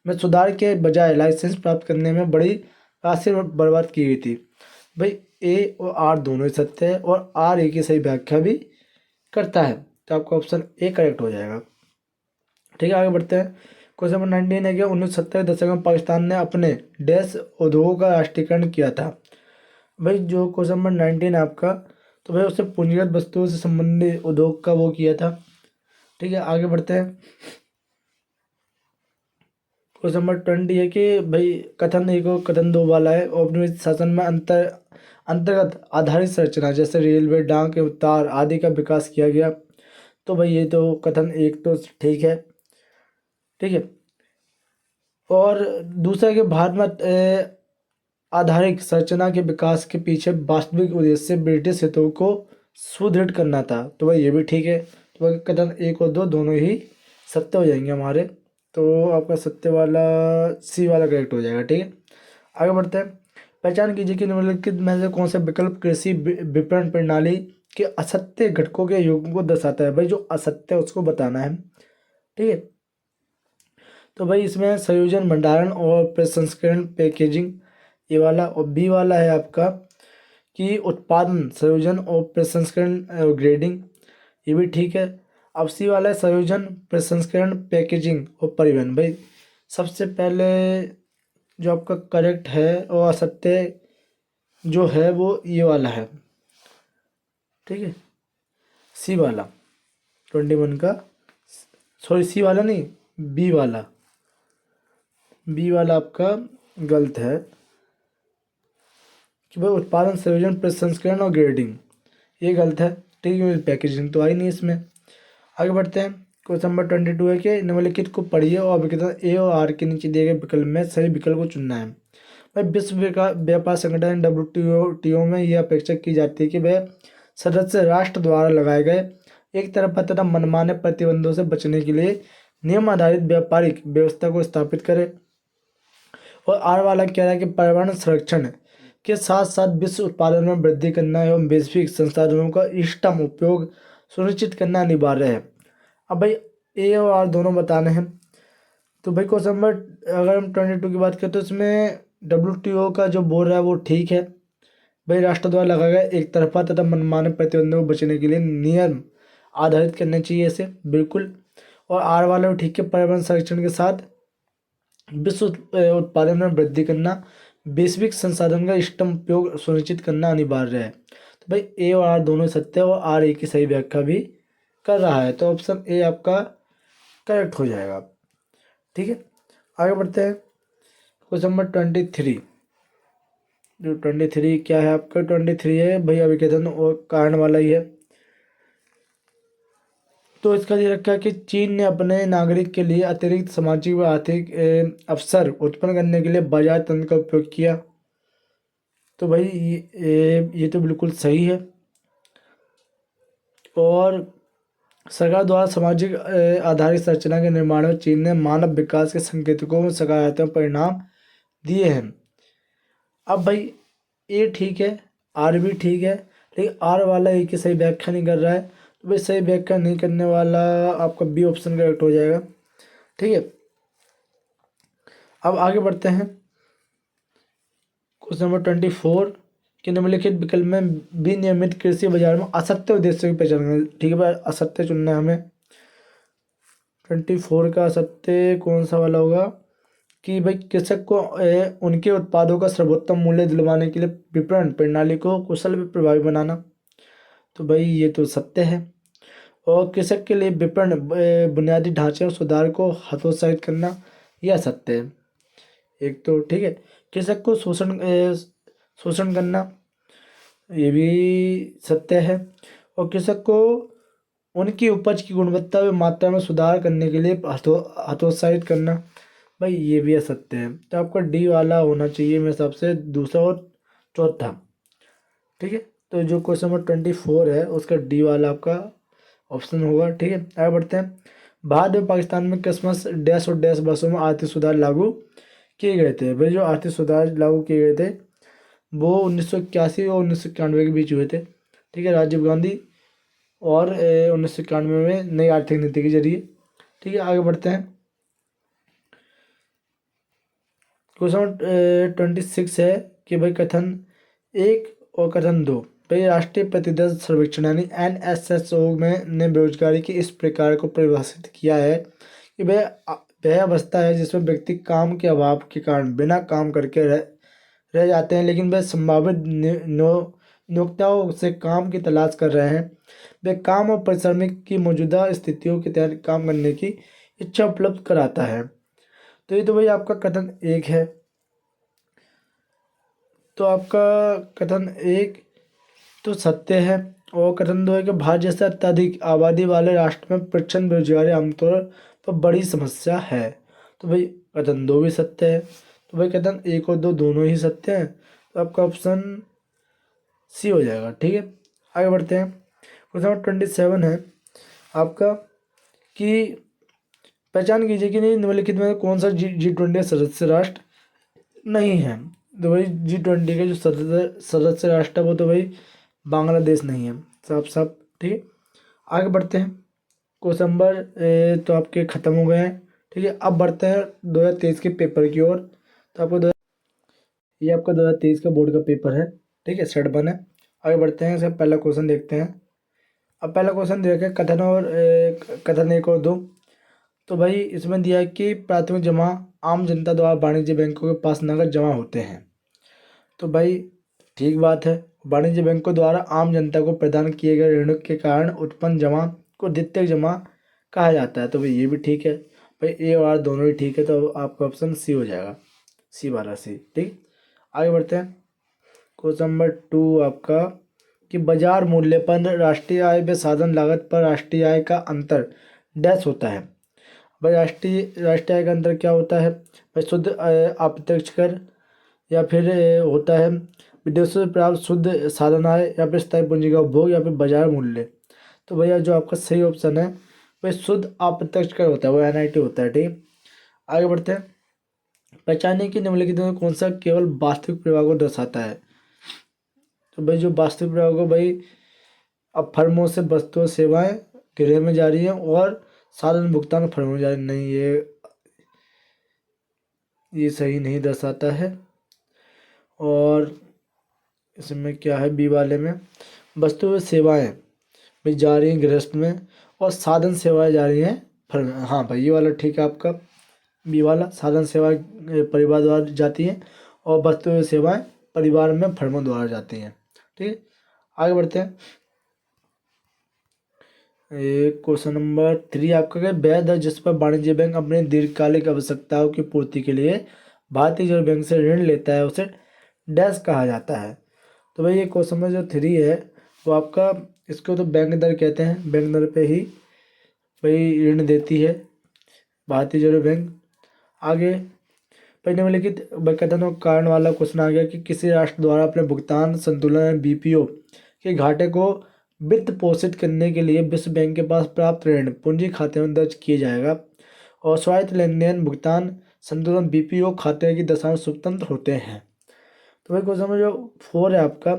में सुधार के बजाय लाइसेंस प्राप्त करने में बड़ी राशि बर्बाद की गई थी। भाई ए और आर दोनों ही सत्य है, और आर ए की सही व्याख्या भी करता है, तो आपका ऑप्शन ए करेक्ट हो जाएगा। ठीक है, आगे बढ़ते हैं। क्वेश्चन नंबर 19 है कि 1970 के दशक में पाकिस्तान ने अपने डैश उद्योगों का राष्ट्रीयकरण किया था। भाई जो क्वेश्चन नंबर 19 है आपका, तो भाई उससे पूंजीगत वस्तुओं से संबंधित उद्योग का वो किया था। ठीक है, आगे बढ़ते हैं। क्वेश्चन नंबर 20 है कि भाई कथन एक और कथन दो वाला है। औपनिवेशिक शासन में अंतर्गत आधारित संरचना जैसे रेलवे, डाक के तार आदि का विकास किया गया। तो भाई ये तो कथन एक तो ठीक है। ठीक है, और दूसरा कि भारत में आधारिक संरचना के विकास के पीछे वास्तविक उद्देश्य ब्रिटिश हितों को सुदृढ़ करना था। तो भाई ये भी ठीक है। तो भाई कथन एक और दो दोनों ही सत्य हो जाएंगे हमारे। तो आपका सत्य वाला सी वाला करेक्ट हो जाएगा। ठीक है, आगे बढ़ते हैं। पहचान कीजिए कि निम्नलिखित में से कौन सा विकल्प कृषि विपणन प्रणाली के असत्य घटकों के योग को दर्शाता है। भाई जो असत्य है उसको बताना है। ठीक है, तो भाई इसमें संयोजन, भंडारण और प्रसंस्करण, पैकेजिंग, ये वाला। और बी वाला है आपका कि उत्पादन, संयोजन और प्रसंस्करण, ग्रेडिंग, ये भी ठीक है। अब सी वाला है संयोजन, प्रसंस्करण, पैकेजिंग और परिवहन। भाई सबसे पहले जो आपका करेक्ट है और असत्य जो है वो ये वाला है। ठीक है, सी वाला 21 का, सॉरी सी वाला नहीं, बी वाला, बी वाला आपका गलत है कि भाई उत्पादन, संयोजन, प्रसंस्करण और ग्रेडिंग, ये गलत है। ठीक है, पैकेजिंग तो आई नहीं इसमें। आगे बढ़ते हैं। क्वेश्चन नंबर 22 है कि निम्नलिखित को पढ़िए और विकल्प ए और आर के नीचे दिए गए विकल्प में सही विकल्प को चुनना है। भाई विश्व व्यापार संगठन WTO में यह अपेक्षा की जाती है कि वह सदस्य राष्ट्र द्वारा लगाए गए एक तरफा तथा मनमाने प्रतिबंधों से बचने के लिए नियम आधारित व्यापारिक व्यवस्था को स्थापित करे। और आर वाला कह रहा है कि पर्यावरण संरक्षण के साथ साथ विश्व उत्पादन में वृद्धि करना एवं वैश्विक संसाधनों का इष्टतम उपयोग सुनिश्चित करना अनिवार्य है। अब भाई ए और आर दोनों बताने हैं। तो भाई क्वेश्चन नंबर अगर हम 22 की बात करें तो इसमें WTO का जो बोल रहा है वो ठीक है। भाई राष्ट्र द्वारा लगाया गया एक तरफा तथा मनमाने प्रतिबंधों को बचने के लिए नियम आधारित करने चाहिए इसे, बिल्कुल। और आर वाला भी ठीक है, पर्यावरण संरक्षण के साथ विश्व उत्पादन में वृद्धि करना, वैश्विक संसाधन का इष्टतम उपयोग सुनिश्चित करना अनिवार्य है। तो भाई ए और आर दोनों सत्य है, और आर ए की सही व्याख्या भी कर रहा है, तो ऑप्शन ए आपका करेक्ट हो जाएगा। ठीक है, आगे बढ़ते हैं। क्वेश्चन नंबर 23, जो 23 क्या है आपका, 23 है भाई अभिकथन और कारण वाला ही है। तो इसका ये रखा है कि चीन ने अपने नागरिक के लिए अतिरिक्त सामाजिक व आर्थिक अवसर उत्पन्न करने के लिए बाजार तंत्र का उपयोग किया। तो भाई ये तो बिल्कुल सही है। और सरकार द्वारा सामाजिक आधारित संरचना के निर्माण में चीन ने मानव विकास के संकेतकों में सकारात्मक परिणाम दिए हैं। अब भाई ए ठीक है, आर भी ठीक है, लेकिन आर वाला ए की सही व्याख्या नहीं कर रहा है, तो भाई सही व्याख्या नहीं करने वाला आपका बी ऑप्शन करेक्ट हो जाएगा। ठीक है, अब आगे बढ़ते हैं। क्वेश्चन नंबर 24 कि निम्नलिखित विकल्प में विनियमित कृषि बाजार में असत्य उद्देश्य की पहचान करें। ठीक है भाई, असत्य चुनना है हमें। 24 का असत्य कौन सा वाला होगा कि भाई कृषक को उनके उत्पादों का सर्वोत्तम मूल्य दिलवाने के लिए विपणन प्रणाली को कुशल व प्रभावी बनाना। तो भाई ये तो सत्य है। और कृषक के लिए विपणन बुनियादी ढांचे और सुधार को हतोत्साहित करना, यह सत्य है। एक तो ठीक है, कृषक को शोषण करना, ये भी सत्य है। और कृषक को उनकी उपज की गुणवत्ता व मात्रा में सुधार करने के लिए हतोत्साहित करना, भाई ये भी असत्य है। तो आपका डी वाला होना चाहिए मेरे हिसाब से, दूसरा और चौथा। ठीक है, तो जो क्वेश्चन नंबर 24 है उसका डी वाला आपका ऑप्शन होगा। ठीक है, आगे बढ़ते हैं। भारत और पाकिस्तान में क्रिसमस डैश और डैश वर्षों में आर्थिक सुधार लागू किए गए थे। भाई जो आर्थिक सुधार लागू किए गए थे वो 1981 और 1991 के बीच हुए थे। ठीक है, राजीव गांधी और 1991 में नई आर्थिक नीति के जरिए। ठीक है, आगे बढ़ते हैं। क्वेश्चन 26 है कि भाई कथन 1 और कथन 2, भाई राष्ट्रीय प्रतिदर्श सर्वेक्षण यानी NSSO में ने बेरोजगारी के इस प्रकार को परिभाषित किया है कि वह अवस्था है जिसमें व्यक्ति काम के अभाव के कारण बिना काम करके रह जाते हैं, लेकिन वह संभावित नियोक्ताओं से काम की तलाश कर रहे हैं। वे काम और परिश्रमिक की मौजूदा स्थितियों के तहत काम करने की इच्छा उपलब्ध कराता है। तो ये तो भाई आपका कथन 1 है। तो आपका कथन 1 तो सत्य है। और कथन 2 है कि भारत जैसे अत्यधिक आबादी वाले राष्ट्र में प्रचंड बेरोजगारी आमतौर पर बड़ी समस्या है। तो भाई कथन 2 भी सत्य है। तो भाई कथन 1 और 2 दोनों ही सत्य हैं। तो आपका ऑप्शन सी हो जाएगा। ठीक है, आगे बढ़ते हैं। क्वेश्चन नंबर 27 है आपका कि पहचान कीजिए कि निम्नलिखित में कौन सा G20 सदस्य राष्ट्र नहीं है। तो भाई G20 के जो सदस्य राष्ट्र है वो तो भाई बांग्लादेश नहीं है, साफ साफ। ठीक है, आगे बढ़ते हैं। क्वेश्चन नंबर तो आपके ख़त्म हो गए हैं। ठीक है, अब बढ़ते हैं 2023 के पेपर की ओर। तो आपको ये आपका 2023 का बोर्ड का पेपर है। ठीक है, सेट 1 है। आगे बढ़ते हैं, सब पहला क्वेश्चन देखते हैं। अब पहला क्वेश्चन देखें कथन 1 और 2। तो भाई इसमें दिया है कि प्राथमिक जमा आम जनता द्वारा वाणिज्य बैंकों के पास नकद जमा होते हैं। तो भाई ठीक बात है, वाणिज्य बैंकों द्वारा आम जनता को प्रदान किए गए ऋण के कारण उत्पन्न जमा को द्वितीयक जमा कहा जाता है। तो भाई ये भी ठीक है। भाई ए और आर दोनों ही ठीक है, तो आपका ऑप्शन सी हो जाएगा, सी वाला सी। ठीक, आगे बढ़ते हैं। क्वेश्चन नंबर 2 आपका कि बाजार मूल्य पर राष्ट्रीय आय व साधन लागत पर राष्ट्रीय आय का अंतर डैश होता है। भाई राष्ट्रीय आय का अंतर क्या होता है। भाई शुद्ध अप्रत्यक्ष कर, या फिर होता है विदेशों से प्राप्त शुद्ध साधन आय, या फिर स्थायी पूंजी का उपभोग, या फिर बाजार मूल्य। तो भैया जो आपका सही ऑप्शन है वह शुद्ध अप्रत्यक्ष कर होता है, वो NIT होता है। ठीक, आगे बढ़ते हैं। पहचानिए कि निम्नलिखित में कौन सा केवल वास्तविक प्रभाव को दर्शाता है। तो भाई जो वास्तविक प्रभाव को भाई अब फर्मों से वस्तुएं सेवाएं गृह में जा रही हैं और साधन भुगतान फर्मों में जा रही नहीं, ये सही नहीं दर्शाता है। और इसमें क्या है, बी वाले में वस्तु व सेवाएं भी जा रही हैं गृहस्थ में और साधन सेवाएं जा रही हैं फर्म। हाँ भाई ये वाला ठीक है आपका, बी वाला। साधन सेवाएं परिवार द्वारा जाती हैं और वस्तु व सेवाएं परिवार में फर्मों द्वारा जाती हैं। ठीक है, आगे बढ़ते हैं। क्वेश्चन नंबर 3 आपका क्या, ब्याज दर जिस पर वाणिज्य बैंक अपनी दीर्घकालिक आवश्यकताओं की पूर्ति के लिए भारतीय रिजर्व बैंक से ऋण लेता है उसे डैश कहा जाता है। तो भाई ये क्वेश्चन नंबर जो 3 है वो आपका, इसको तो बैंक दर कहते हैं, बैंक दर पे ही भाई ऋण देती है भारतीय रिजर्व बैंक। आगे भाई निम्नलिखित कथन और कारण वाला क्वेश्चन आ गया कि किसी राष्ट्र द्वारा अपने भुगतान संतुलन BPO के घाटे को वित्त पोषित करने के लिए विश्व बैंक के पास प्राप्त ऋण पूंजी खाते में दर्ज किया जाएगा और स्वायत्त लेन देन भुगतान संतुलन BPO खाते की दशा में स्वतंत्र होते हैं। तो भाई क्वेश्चन नंबर जो 4 है आपका,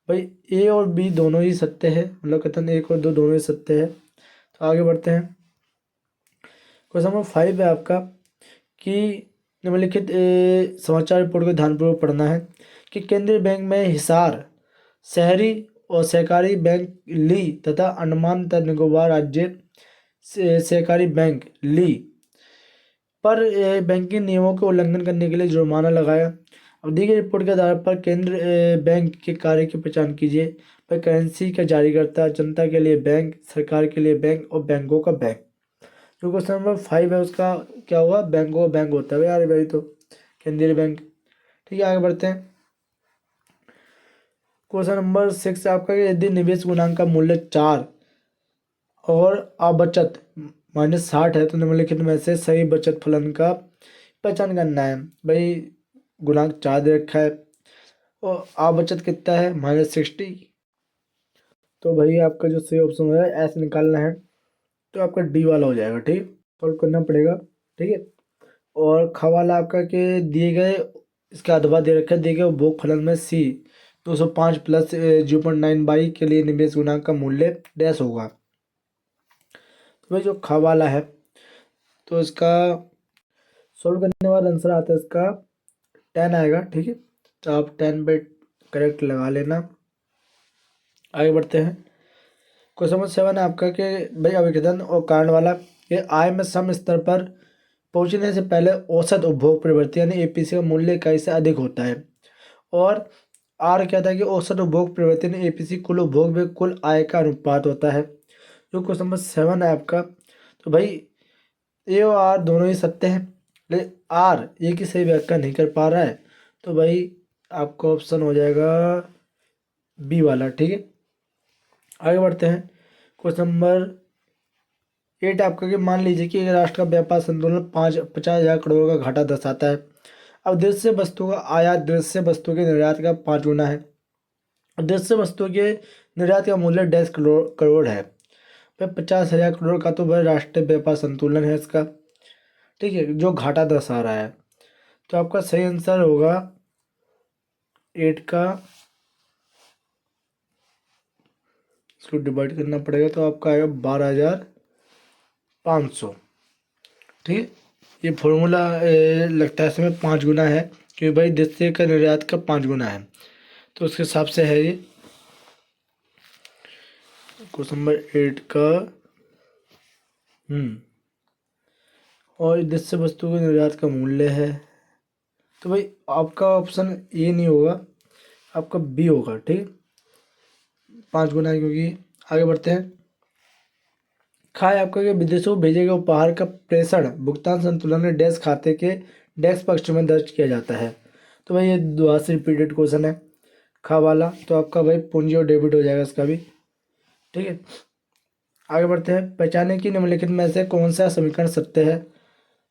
भाई ए और बी दोनों ही सत्य है, मतलब कथन 1 और 2 दोनों ही सत्य है। तो आगे बढ़ते हैं। क्वेश्चन नंबर 5 है आपका कि निम्नलिखित समाचार रिपोर्ट को ध्यानपूर्वक पढ़ना है कि केंद्रीय बैंक में हिसार शहरी और सहकारी बैंक ली तथा अंडमान तथा निकोबार राज्य सहकारी बैंक ली पर बैंकिंग नियमों के उल्लंघन करने के लिए जुर्माना लगाया। अब दी गई रिपोर्ट के आधार पर केंद्र बैंक के कार्य की पहचान कीजिए। भाई करेंसी का जारीकर्ता, जनता के लिए बैंक, सरकार के लिए बैंक और बैंकों का बैंक। जो क्वेश्चन नंबर 5 है उसका क्या होगा, बैंकों का बैंक होता है भाई यार, भाई तो केंद्रीय बैंक। ठीक है, आगे बढ़ते हैं। क्वेश्चन नंबर 6 आपका कि यदि निवेश गुणांक का मूल्य 4 और बचत -60 है तो निम्नलिखित में से सही बचत फलन का पहचान करना है। भाई गुणांक 4 दे रखा है और बचत कितना है -60, तो भाई आपका जो सही ऑप्शन है ऐसे निकालना है, तो आपका डी वाला हो जाएगा। ठीक, सॉल्व करना पड़ेगा। ठीक है, और ख वाला आपका के दिए गए इसका अथवा दे रखा है, दिए गए उपभोग फलन में सी 205 प्लस 0.9 के लिए निवेश गुणांक का मूल्य डैश होगा। तो भाई जो ख वाला है तो इसका सॉल्व करने वाला आंसर आता है इसका 10 आएगा। ठीक है, तो आप 10 पे करेक्ट लगा लेना। आगे बढ़ते हैं। क्वेश्चन नंबर 7 है आपका कि भाई अभिकथन और कारण वाला ये आय में सम स्तर पर पहुंचने से पहले औसत उपभोग प्रवृत्ति यानी एपीसी का मूल्य इकाई से अधिक होता है। और आर क्या था कि औसत उपभोग प्रवृत्ति यानी एपीसी कुल उपभोग में कुल आय का अनुपात होता है। जो क्वेश्चन नंबर 7 है आपका, तो भाई ए और आर दोनों ही सत्य हैं, लेकिन आर ये की सही व्याख्या नहीं कर पा रहा है, तो भाई आपका ऑप्शन हो जाएगा बी वाला। ठीक है, आगे बढ़ते हैं। क्वेश्चन नंबर 8 आपका कि मान लीजिए कि एक राष्ट्र का व्यापार संतुलन 50,000 करोड़ का घाटा दर्शाता है। अब देश से वस्तु का आयात देश से वस्तु के निर्यात का 5 गुना है। देश से वस्तु के निर्यात का मूल्य 10 करोड़ है। भाई 50,000 करोड़ का तो भाई राष्ट्रीय व्यापार संतुलन है इसका। ठीक है, जो घाटा दर्शा रहा है, तो आपका सही आंसर होगा 8 का, इसको डिवाइड करना पड़ेगा तो आपका आएगा 12,500। ठीक है, ये फॉर्मूला लगता है इसमें 5 गुना है, क्योंकि भाई देश से का निर्यात का 5 गुना है, तो उसके हिसाब से है ये। क्वेश्चन नंबर 8 का और देश से वस्तु के निर्यात का मूल्य है, तो भाई आपका ऑप्शन ए नहीं होगा, आपका बी होगा। ठीक है, 5 गुना है क्योंकि। आगे बढ़ते हैं। खाए आपका कि विदेशों को भेजे गए उपहार का प्रेषण भुगतान संतुलन में डैश खाते के डैश पक्ष में दर्ज किया जाता है। तो भाई ये दोबारा से रिपीटेड क्वेश्चन है खा वाला, तो आपका भाई पूंजी और डेबिट हो जाएगा इसका भी। ठीक है, आगे बढ़ते हैं। पहचाने की निम्नलिखित में से कौन सा समीकरण सत्य है।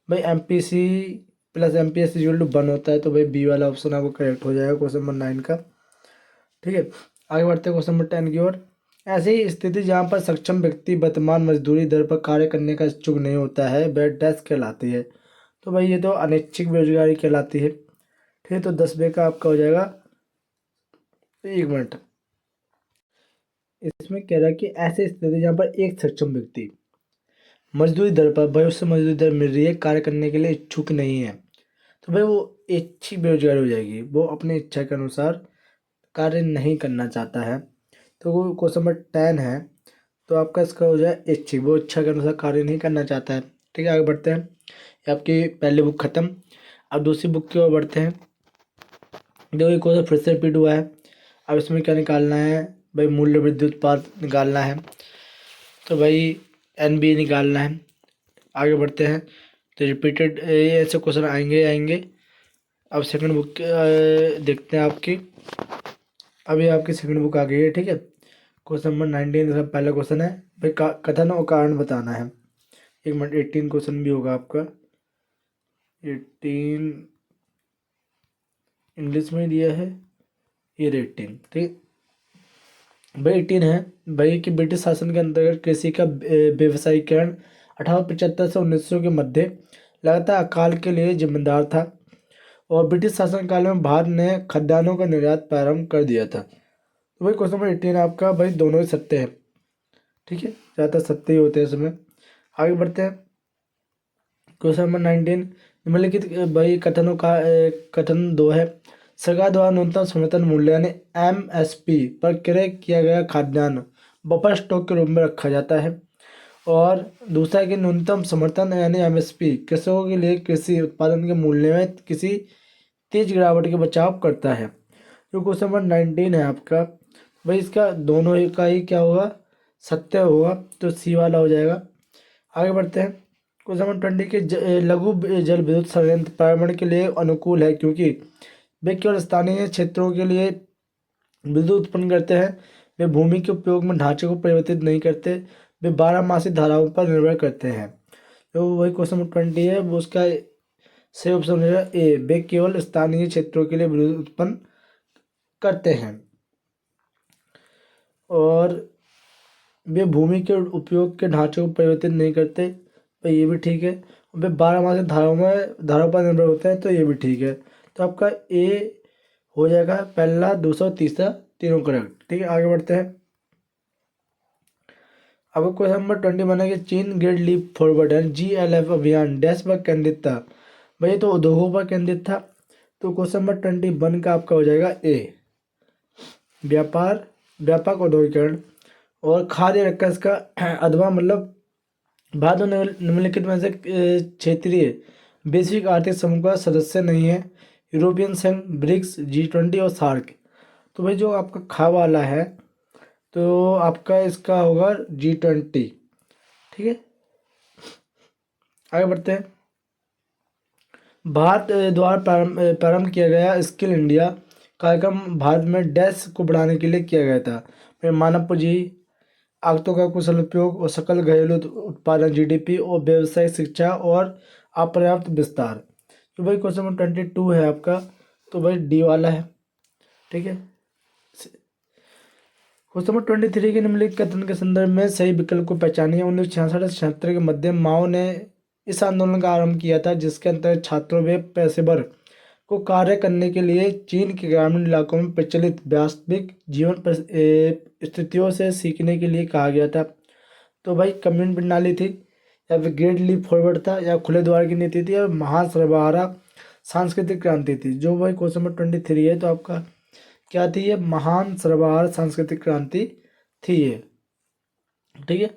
भाई M P C plus M P S equal to 1 होता है, तो भाई बी वाला ऑप्शन आपको करेक्ट हो जाएगा क्वेश्चन नंबर 9 का। ठीक है, आगे बढ़ते हैं क्वेश्चन नंबर 10 की ओर। ऐसी स्थिति जहाँ पर सक्षम व्यक्ति वर्तमान मजदूरी दर पर कार्य करने का इच्छुक नहीं होता है वह डैश कहलाती है। तो भाई ये तो अनैच्छिक बेरोजगारी कहलाती है। ठीक है, तो 10 का आपका हो जाएगा 1 मिनट। इसमें कह रहा है कि ऐसी स्थिति जहाँ पर एक सक्षम व्यक्ति मजदूरी दर पर भविष्य मजदूरी दर मिल रही है, कार्य करने के लिए इच्छुक नहीं है, तो भाई वो ऐच्छिक बेरोजगारी हो जाएगी, वो अपनी इच्छा के अनुसार कार्य नहीं करना चाहता है। तो वो क्वेश्चन नंबर 10 है, तो आपका इसका हो जाए इच्छिक, वो इच्छा के अनुसार कार्य नहीं करना चाहता है। ठीक है, आगे बढ़ते हैं। ये आपकी पहली बुक खत्म, अब दूसरी बुक की ओर बढ़ते हैं। देखो ये क्वेश्चन फिर से रिपीट हुआ है। अब इसमें क्या निकालना है भाई, मूल्य वृद्धि उत्पाद निकालना है, तो भाई NB निकालना है। आगे बढ़ते हैं, तो रिपीटेड ऐसे क्वेश्चन आएंगे। अब सेकंड बुक देखते हैं आपकी। अभी आपकी सेकंड बुक आ गई है। ठीक है, क्वेश्चन नंबर 19 का पहला क्वेश्चन है भाई कथन और कारण बताना है। 1 मिनट, 18 क्वेश्चन भी होगा आपका, 18 इंग्लिश में दिया है, ये 18। ठीक भाई 18 है भाई कि ब्रिटिश शासन के अंतर्गत कृषि का व्यवसायीकरण 1875 से 1900 के मध्य लगातार अकाल के लिए जिम्मेदार था, और ब्रिटिश शासन काल में भारत ने खाद्यान्नों का निर्यात प्रारंभ कर दिया था। तो भाई क्वेश्चन नंबर 18 आपका भाई दोनों ही सत्य है। ठीक है, ज़्यादातर सत्य ही होते हैं इसमें। आगे बढ़ते हैं। क्वेश्चन नंबर 19 निम्नलिखित भाई कथनों का कथन 2 है। सरकार द्वारा न्यूनतम समर्थन मूल्य यानी MSP पर क्रय किया गया खाद्यान्न बफर स्टॉक के रूप में रखा जाता है। और दूसरा है कि न्यूनतम समर्थन यानी MSP कृषकों के लिए कृषि उत्पादन के मूल्य में किसी तेज गिरावट के बचाव करता है। जो क्वेश्चन नंबर 19 है आपका, भाई इसका दोनों ही का ही क्या होगा, सत्य होगा, तो सी वाला हो जाएगा। आगे बढ़ते हैं। क्वेश्चन नंबर 20 के लघु जल विद्युत संयंत्र पर्यावरण के लिए अनुकूल है क्योंकि वे केवल स्थानीय क्षेत्रों के लिए विद्युत उत्पन्न करते हैं, वे भूमि के उपयोग में ढांचे को परिवर्तित नहीं करते, वे 12 मासी धाराओं पर निर्भर करते हैं। तो वही क्वेश्चन नंबर 20 है, वो उसका सही ऑप्शन हो जाएगा ए, वे केवल स्थानीय क्षेत्रों के लिए विद्युत उत्पन्न करते हैं और वे भूमि के उपयोग के ढांचे को परिवर्तित नहीं करते, तो ये भी ठीक है। वे 12 मासी धाराओं पर निर्भर होते हैं, तो ये भी ठीक है। तो आपका ए हो जाएगा पहला, दूसरा, तीसरा, तीनों करेक्ट। ठीक है, आगे बढ़ते हैं। अब क्वेश्चन नंबर 21 है कि चीन great leap forward and GLF अभियान डैश पर केंद्रित था। भाई तो उद्योगों पर केंद्रित था, तो क्वेश्चन नंबर 21 का आपका हो जाएगा ए, व्यापक औद्योगिकरण और खाद्य रक्षस का अथवा मतलब भारत निम्नलिखित में से क्षेत्रीय वैश्विक आर्थिक समूह का सदस्य नहीं है, यूरोपियन संघ, ब्रिक्स, G20 और सार्क। तो भाई जो आपका खा वाला है, तो आपका इसका होगा G20। ठीक है, आगे बढ़ते हैं। भारत द्वारा प्रारंभ किया गया स्किल इंडिया कार्यक्रम भारत में डैश को बढ़ाने के लिए किया गया था। मानव पूंजी, आगतों का कुशल उपयोग और सकल घरेलू उत्पादन GDP और व्यवसायिक शिक्षा और अपर्याप्त विस्तार। तो भाई क्वेश्चन नंबर 22 है आपका, तो भाई डी वाला है। ठीक है, क्वेश्चन नंबर 23 के निम्नलिखित कथन के संदर्भ में सही विकल्प को पहचानिए। 1966 से 76 के मध्य माओ ने इस आंदोलन का आरंभ किया था जिसके अंतर्गत छात्रों व पेशेवर को कार्य करने के लिए चीन के ग्रामीण इलाकों में प्रचलित वास्तविक जीवन स्थितियों से सीखने के लिए कहा गया था। तो भाई कम्युनिटी प्रणाली थी, या फिर ग्रेट लीप फॉरवर्ड था, या खुले द्वार की नीति थी, या महान सर्वहारा सांस्कृतिक क्रांति थी। जो भाई क्वेश्चन नंबर 23 है, तो आपका क्या थी ये, महान सर्वहारा सांस्कृतिक क्रांति थी ये। ठीक है,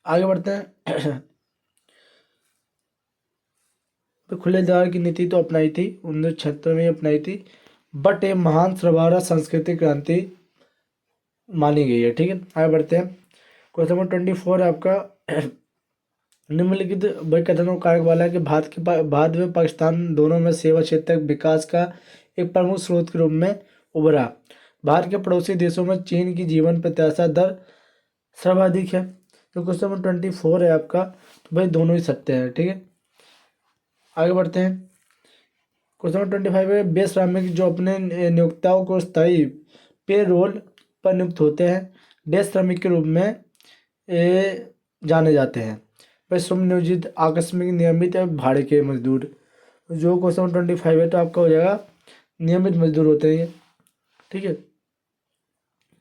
आगे बढ़ते हैं। तो खुले द्वार की नीति तो अपनाई थी, 1976 में अपनाई थी, बट ये महान सर्वहारा सांस्कृतिक क्रांति मानी गई है। ठीक है, आगे बढ़ते हैं। क्वेश्चन नंबर 24 है आपका, निम्नलिखित वही कथनों कारक वाला है कि भारत व पाकिस्तान दोनों में सेवा क्षेत्र विकास का एक प्रमुख स्रोत के रूप में उभरा। भारत के पड़ोसी देशों में चीन की जीवन प्रत्याशा दर सर्वाधिक है। तो क्वेश्चन नंबर 24 है आपका, तो भाई दोनों ही सत्य है। ठीक है, आगे बढ़ते हैं। क्वेश्चन नंबर 25 है, वे श्रमिक जो अपने नियोक्ताओं को स्थायी पे रोल पर नियुक्त होते हैं डैश श्रमिक के रूप में जाने जाते हैं। भाई श्रम नियोजित, आकस्मिक, नियमित या भाड़े के मजदूर। जो क्वेश्चन नंबर 25 है, तो आपका हो जाएगा नियमित मजदूर होते हैं ये। ठीक है,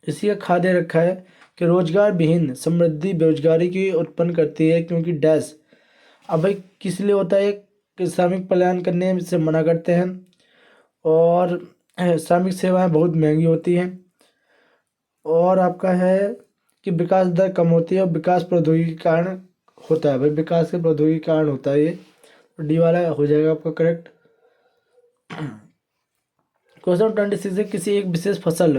इसी का खाद्य रखा है कि रोजगार विहीन समृद्धि बेरोजगारी की उत्पन्न करती है क्योंकि डैश। अब भाई किस लिए होता है कि श्रमिक पलायन करने से मना करते हैं और श्रमिक सेवाएं बहुत महंगी होती हैं, और आपका है कि विकास दर कम होती है और विकास प्रौद्योगिकी के कारण होता है। भाई विकास के प्रौद्योगिकी के कारण होता है ये, तो डी वाला हो जाएगा आपका करेक्ट। क्वेश्चन 26 है, किसी एक विशेष फसल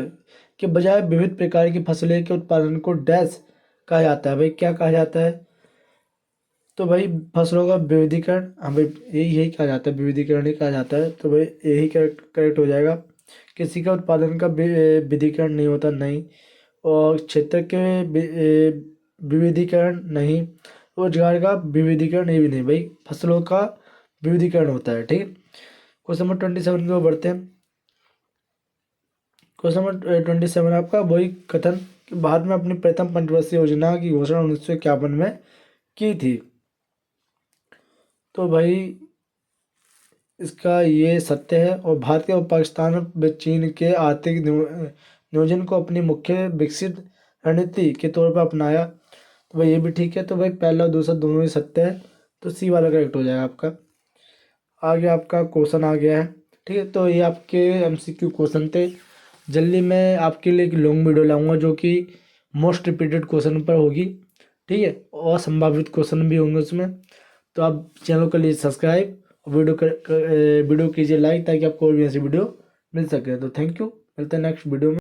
के बजाय विविध प्रकार की फसलें के उत्पादन को डैश कहा जाता है। भाई क्या कहा जाता है, तो भाई फसलों का विविधीकरण। हाँ भाई यही कहा जाता है, विविधीकरण ही कहा जाता है, तो भाई यही करेक्ट हो जाएगा। किसी का उत्पादन का विविधीकरण नहीं होता, नहीं, और क्षेत्र के विविधीकरण नहीं, रोजगार का विविधीकरण ये भी नहीं, भाई फसलों का विविधीकरण होता है। ठीक है, क्वेश्चन नंबर 27 की ओर बढ़ते हैं। क्वेश्चन नंबर 27 आपका वही कथन कि भारत में अपनी प्रथम पंचवर्षीय योजना की घोषणा 1951 में की थी। तो भाई इसका ये सत्य है, और भारत के और पाकिस्तान व चीन के आर्थिक नियोजन को अपनी मुख्य विकसित रणनीति के तौर पर अपनाया। तो भाई ये भी ठीक है, तो भाई पहला और दूसरा दोनों ही सत्य है, तो सी वाला करेक्ट हो जाएगा आपका। आगे आपका क्वेश्चन आ गया है। ठीक है, तो ये आपके MCQ क्वेश्चन थे। जल्दी मैं आपके लिए एक लॉन्ग वीडियो लाऊंगा जो कि मोस्ट रिपीटेड क्वेश्चन पर होगी। ठीक है, और संभावित क्वेश्चन भी होंगे उसमें, तो आप चैनल को लिए सब्सक्राइब वीडियो कीजिए लाइक, ताकि आपको और भी ऐसी वीडियो मिल सके। तो थैंक यू, मिलते हैं नेक्स्ट वीडियो में।